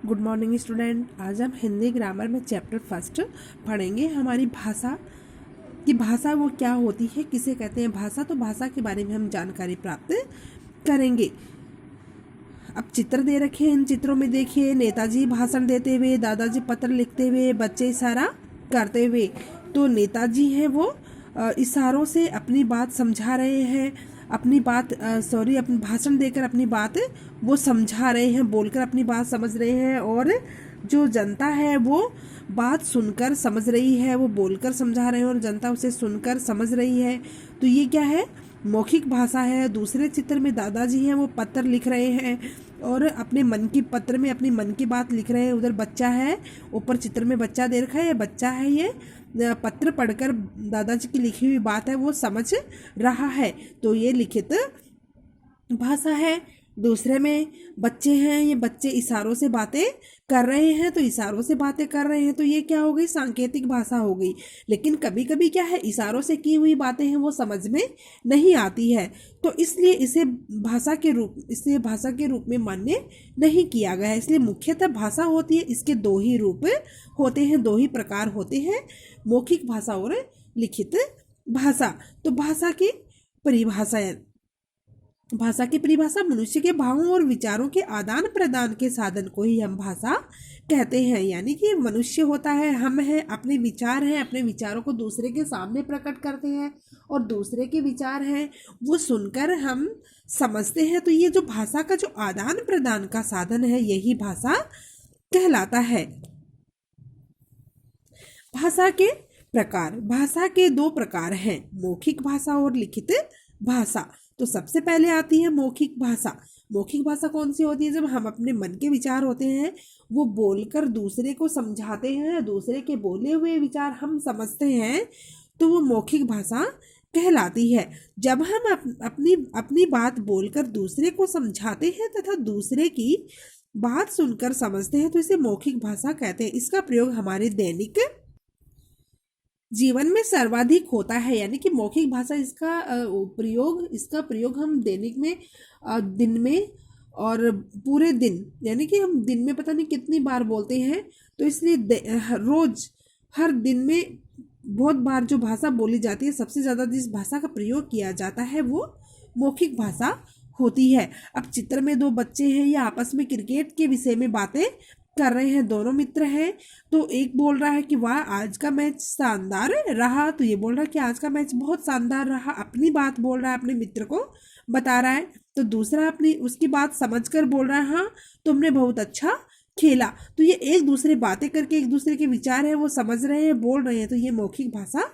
Good morning student. आज हम Hindi grammar में चैप्टर फर्स्ट पढ़ेंगे। हमारी भाषा की भाषा वो क्या होती है, किसे कहते हैं भाषा। तो भाषा के बारे में हम जानकारी प्राप्त करेंगे। अब चित्र दे रखे हैं, इन चित्रों में देखिए नेताजी भाषण देते हुए, दादाजी पत्र लिखते हुए, बच्चे इशारा करते हुए। तो नेताजी हैं वो इशारों से अपनी बात समझा रहे हैं, अपनी भाषण देकर अपनी बात वो समझा रहे हैं, बोलकर अपनी बात समझ रहे हैं। और जो जनता है वो बात सुनकर समझ रही है, वो बोलकर समझा रहे हैं और जनता उसे सुनकर समझ रही है। तो ये क्या है, मौखिक भाषा है। दूसरे चित्र में दादाजी हैं, वो पत्र लिख रहे हैं और अपने मन की पत्र में अपनी मन की बात लिख रहे हैं। उधर बच्चा है, ऊपर चित्र में बच्चा दे रखा है, बच्चा है ये पत्र पढ़कर दादाजी की लिखी हुई बात है वो समझ रहा है। तो ये लिखित भाषा है। दूसरे में बच्चे हैं, ये बच्चे इशारों से बातें कर रहे हैं, तो इशारों से बातें कर रहे हैं, तो ये क्या हो गई, सांकेतिक भाषा हो गई। लेकिन कभी कभी क्या है, इशारों से की हुई बातें हैं वो समझ में नहीं आती है, तो इसलिए इसे भाषा के रूप में मान्य नहीं किया गया है। इसलिए मुख्यतः भाषा होती है, इसके दो ही रूप होते हैं, दो ही प्रकार होते हैं, मौखिक भाषा और लिखित भाषा। तो भाषा की परिभाषा मनुष्य के भावों और विचारों के आदान प्रदान के साधन को ही हम भाषा कहते हैं। यानी कि मनुष्य होता है, हम हैं, अपने विचार हैं, अपने विचारों को दूसरे के सामने प्रकट करते हैं और दूसरे के विचार हैं वो सुनकर हम समझते हैं। तो ये जो भाषा का जो आदान प्रदान का साधन है यही भाषा कहलाता है। भाषा के प्रकार, भाषा के दो प्रकार हैं, मौखिक भाषा और लिखित भाषा। तो सबसे पहले आती है मौखिक भाषा। मौखिक भाषा कौन सी होती है, जब हम अपने मन के विचार होते हैं वो बोलकर दूसरे को समझाते हैं, दूसरे के बोले हुए विचार हम समझते हैं, तो वो मौखिक भाषा कहलाती है। जब हम अपनी बात बोलकर दूसरे को समझाते हैं तथा दूसरे की बात सुनकर समझते हैं, तो इसे मौखिक भाषा कहते हैं। इसका प्रयोग हमारे दैनिक जीवन में सर्वाधिक होता है। यानी कि मौखिक भाषा इसका प्रयोग हम दैनिक में दिन में और पूरे दिन, यानी कि हम दिन में पता नहीं कितनी बार बोलते हैं, तो इसलिए रोज हर दिन में बहुत बार जो भाषा बोली जाती है, सबसे ज़्यादा जिस भाषा का प्रयोग किया जाता है वो मौखिक भाषा होती है। अब चित्र में दो बच्चे हैं, ये आपस में क्रिकेट के विषय में बातें कर रहे हैं, दोनों मित्र हैं। तो एक बोल रहा है कि वाह आज का मैच शानदार रहा, तो ये बोल रहा है कि आज का मैच बहुत शानदार रहा, अपनी बात बोल रहा है, अपने मित्र को बता रहा है। तो दूसरा अपनी उसकी बात समझकर बोल रहा है, हाँ तुमने बहुत अच्छा खेला। तो ये एक दूसरे बातें करके एक दूसरे के विचार है वो समझ रहे हैं, बोल रहे हैं, तो ये मौखिक भाषा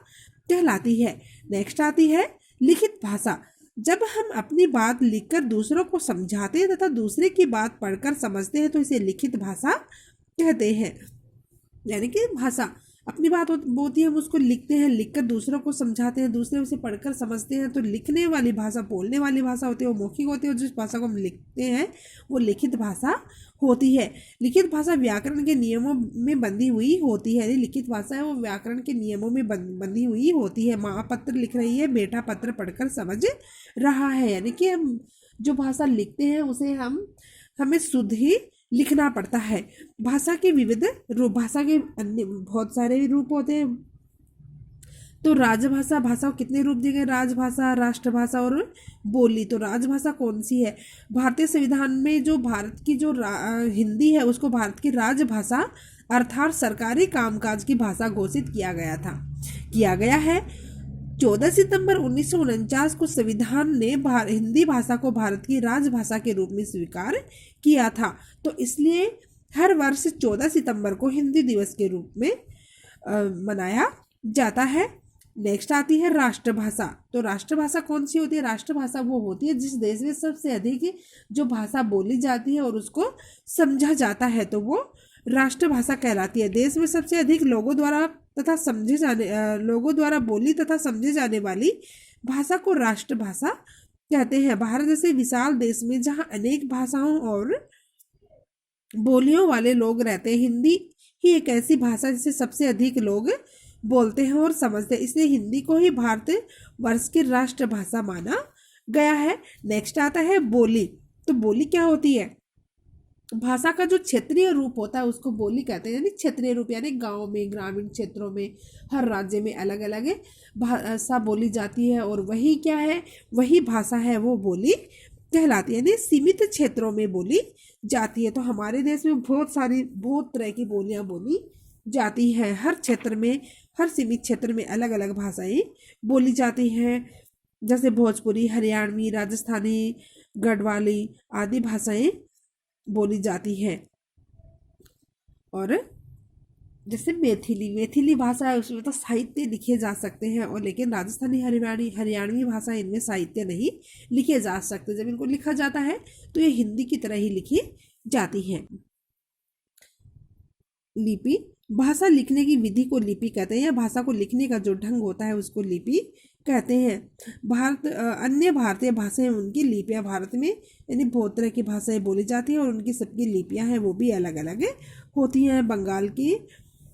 कहलाती है। नेक्स्ट आती है लिखित भाषा। जब हम अपनी बात लिखकर दूसरों को समझाते हैं तथा दूसरे की बात पढ़कर समझते हैं, तो इसे लिखित भाषा कहते हैं। यानी कि भाषा अपनी बात होती है, हम उसको लिखते हैं, लिखकर दूसरों को समझाते हैं, दूसरे उसे पढ़कर समझते हैं। तो लिखने वाली भाषा, बोलने वाली भाषा होती है वो मौखिक होती है, और जिस भाषा को हम लिखते हैं वो लिखित भाषा होती है। लिखित भाषा व्याकरण के नियमों में बंधी हुई होती है। लिखित भाषा है वो व्याकरण के नियमों में बंधी हुई होती है। माँ पत्र लिख रही है, बेटा पत्र पढ़कर समझ रहा है। यानी कि हम जो भाषा लिखते हैं उसे हमें शुद्ध ही लिखना पड़ता है। भाषा के विविध रूप, भाषा के अन्य बहुत सारे रूप होते हैं। तो राजभाषा, भाषा को कितने रूप दिए गए, राजभाषा, राष्ट्रभाषा और बोली। तो राजभाषा कौन सी है, भारतीय संविधान में जो भारत की जो हिंदी है उसको भारत की राजभाषा अर्थात सरकारी कामकाज की भाषा घोषित किया गया है। 14 सितंबर 1949 को संविधान ने हिंदी भाषा को भारत की राजभाषा के रूप में स्वीकार किया था। तो इसलिए हर वर्ष 14 सितंबर को हिंदी दिवस के रूप में मनाया जाता है। नेक्स्ट आती है राष्ट्रभाषा। तो राष्ट्रभाषा कौन सी होती है, राष्ट्रभाषा वो होती है जिस देश में सबसे अधिक जो भाषा बोली जाती है और उसको समझा जाता है, तो वो राष्ट्रभाषा कहलाती है। देश में सबसे अधिक लोगों द्वारा बोली तथा समझे जाने वाली भाषा को राष्ट्रभाषा कहते हैं। भारत जैसे विशाल देश में जहाँ अनेक भाषाओं और बोलियों वाले लोग रहते हैं, हिंदी ही एक ऐसी भाषा जिसे सबसे अधिक लोग बोलते हैं और समझते हैं, इसलिए हिंदी को ही भारत वर्ष की राष्ट्रभाषा माना गया है। नेक्स्ट आता है बोली। तो बोली क्या होती है, भाषा का जो क्षेत्रीय रूप होता है उसको बोली कहते हैं, यानी क्षेत्रीय रूप, यानी गांव में, ग्रामीण क्षेत्रों में, हर राज्य में अलग अलग भाषा बोली जाती है, और वही क्या है, वही भाषा है वो बोली कहलाती है, यानी सीमित क्षेत्रों में बोली जाती है। तो हमारे देश में बहुत तरह की बोलियां बोली जाती हैं। हर क्षेत्र में, हर सीमित क्षेत्र में अलग अलग भाषाएं बोली जाती हैं, जैसे भोजपुरी, हरियाणवी, राजस्थानी, गढ़वाली आदि भाषाएं बोली जाती है। और जैसे मैथिली भाषा है, उसमें तो साहित्य लिखे जा सकते हैं, और लेकिन राजस्थानी, हरियाणवी भाषा, इनमें साहित्य नहीं लिखे जा सकते। जब इनको लिखा जाता है तो ये हिंदी की तरह ही लिखी जाती है। लिपि, भाषा लिखने की विधि को लिपि कहते हैं, या भाषा को लिखने का जो ढंग होता है उसको लिपि कहते हैं। अन्य भारतीय भाषाएं, उनकी लिपियां भारत में, यानी बहुत तरह की भाषाएं बोली जाती हैं, और उनकी सबकी लिपियां हैं वो भी अलग अलग होती हैं।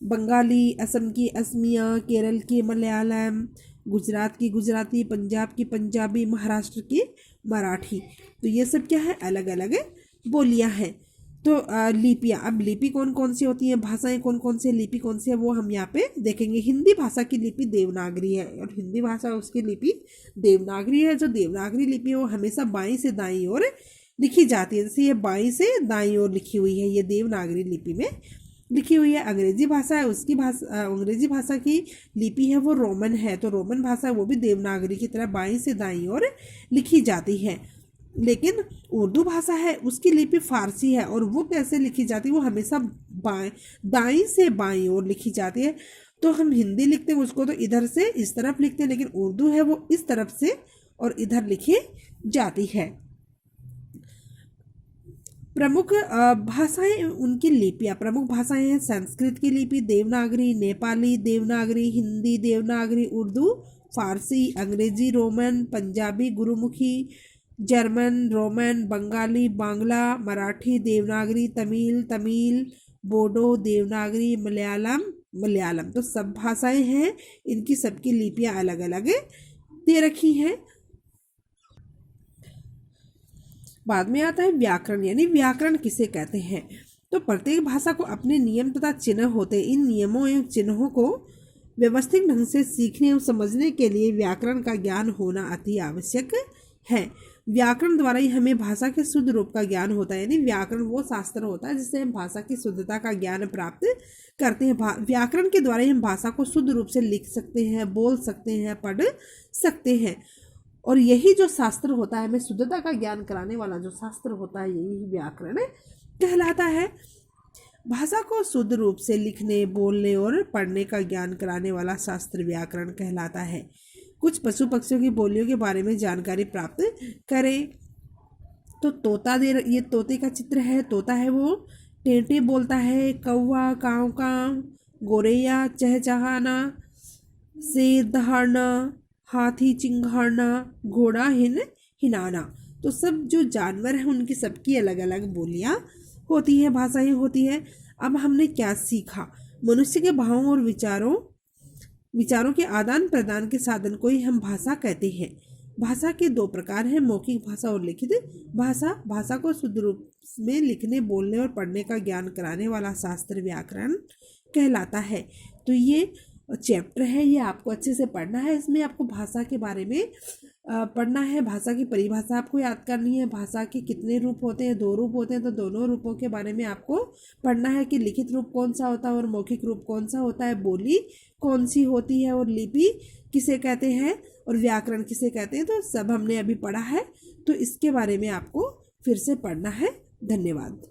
बंगाली, असम की असमिया, केरल की मलयालम, गुजरात की गुजराती, पंजाब की पंजाबी, महाराष्ट्र की मराठी। तो ये सब क्या है, अलग अलग बोलियां हैं। तो लिपियाँ, अब लिपि कौन कौन सी होती हैं, भाषाएं कौन कौन सी, लिपि कौन सी है, वो हम यहाँ पे देखेंगे। हिंदी भाषा की लिपि देवनागरी है, और हिंदी भाषा उसकी लिपि देवनागरी है। जो देवनागरी लिपि है वो हमेशा बाईं से दाईं ओर लिखी जाती है, जैसे ये बाईं से दाईं ओर लिखी हुई है, ये देवनागरी लिपि में लिखी हुई है। अंग्रेजी भाषा है, अंग्रेजी भाषा की लिपि है वो रोमन है, तो रोमन भाषा वो भी देवनागरी की तरह बाईं से दाईं ओर लिखी जाती है। लेकिन उर्दू भाषा है, उसकी लिपि फारसी है, और वो कैसे लिखी जाती है, वो हमेशा दाईं से बाईं ओर लिखी जाती है। तो हम हिंदी लिखते हैं उसको तो इधर से इस तरफ लिखते हैं, लेकिन उर्दू है वो इस तरफ से और इधर लिखी जाती है। प्रमुख भाषाएं, उनकी लिपियां, प्रमुख भाषाएं हैं संस्कृत की लिपि देवनागरी, नेपाली देवनागरी, हिंदी देवनागरी, उर्दू, फारसी, अंग्रेजी Roman, Punjabi Gurmukhi, German Roman, Bengali Bangla, Marathi Devanagari, Tamil Bodo Devanagari, Malayalam. तो सब भाषाएं हैं, इनकी सबकी लिपियां अलग अलग दे रखी हैं। बाद में आता है व्याकरण, यानी व्याकरण किसे कहते हैं। तो प्रत्येक भाषा को अपने नियम तथा चिन्ह होते हैं। इन नियमों एवं चिन्हों को व्यवस्थित ढंग से सीखने एवं समझने के लिए व्याकरण का ज्ञान होना अति आवश्यक है। व्याकरण द्वारा ही हमें भाषा के शुद्ध रूप का ज्ञान होता है, यानी व्याकरण वो शास्त्र होता है जिससे हम भाषा की शुद्धता का ज्ञान प्राप्त करते हैं। व्याकरण के द्वारा ही हम भाषा को शुद्ध रूप से लिख सकते हैं, बोल सकते हैं, पढ़ सकते हैं। और यही जो शास्त्र होता है, हमें शुद्धता का ज्ञान कराने वाला जो शास्त्र होता है, यही व्याकरण कहलाता है। भाषा को शुद्ध रूप से लिखने, बोलने और पढ़ने का ज्ञान कराने वाला शास्त्र व्याकरण कहलाता है। कुछ पशु पक्षियों की बोलियों के बारे में जानकारी प्राप्त करें। तो ये तोते का चित्र है। तोता है वो टेंटे बोलता है, कौवा काँव काँव, गोरैया चहचहाना, शेर दहाड़ना, हाथी चिंघाड़ना, घोड़ा हिनाना। तो सब जो जानवर हैं उनकी सबकी अलग अलग बोलियां होती हैं, भाषाएं होती हैं। अब हमने क्या सीखा, मनुष्य के भावों और विचारों के आदान प्रदान के साधन को ही हम भाषा कहते हैं। भाषा के दो प्रकार हैं, मौखिक भाषा और लिखित भाषा। भाषा को शुद्ध रूप में लिखने, बोलने और पढ़ने का ज्ञान कराने वाला शास्त्र व्याकरण कहलाता है। तो ये चैप्टर है, ये आपको अच्छे से पढ़ना है। इसमें आपको भाषा के बारे में पढ़ना है, भाषा की परिभाषा आपको याद करनी है। भाषा के कितने रूप होते हैं, 2 रूप होते हैं, तो दोनों रूपों के बारे में आपको पढ़ना है कि लिखित रूप कौन सा होता है और मौखिक रूप कौन सा होता है, बोली कौन सी होती है और लिपि किसे कहते हैं और व्याकरण किसे कहते हैं। तो सब हमने अभी पढ़ा है, तो इसके बारे में आपको फिर से पढ़ना है। धन्यवाद।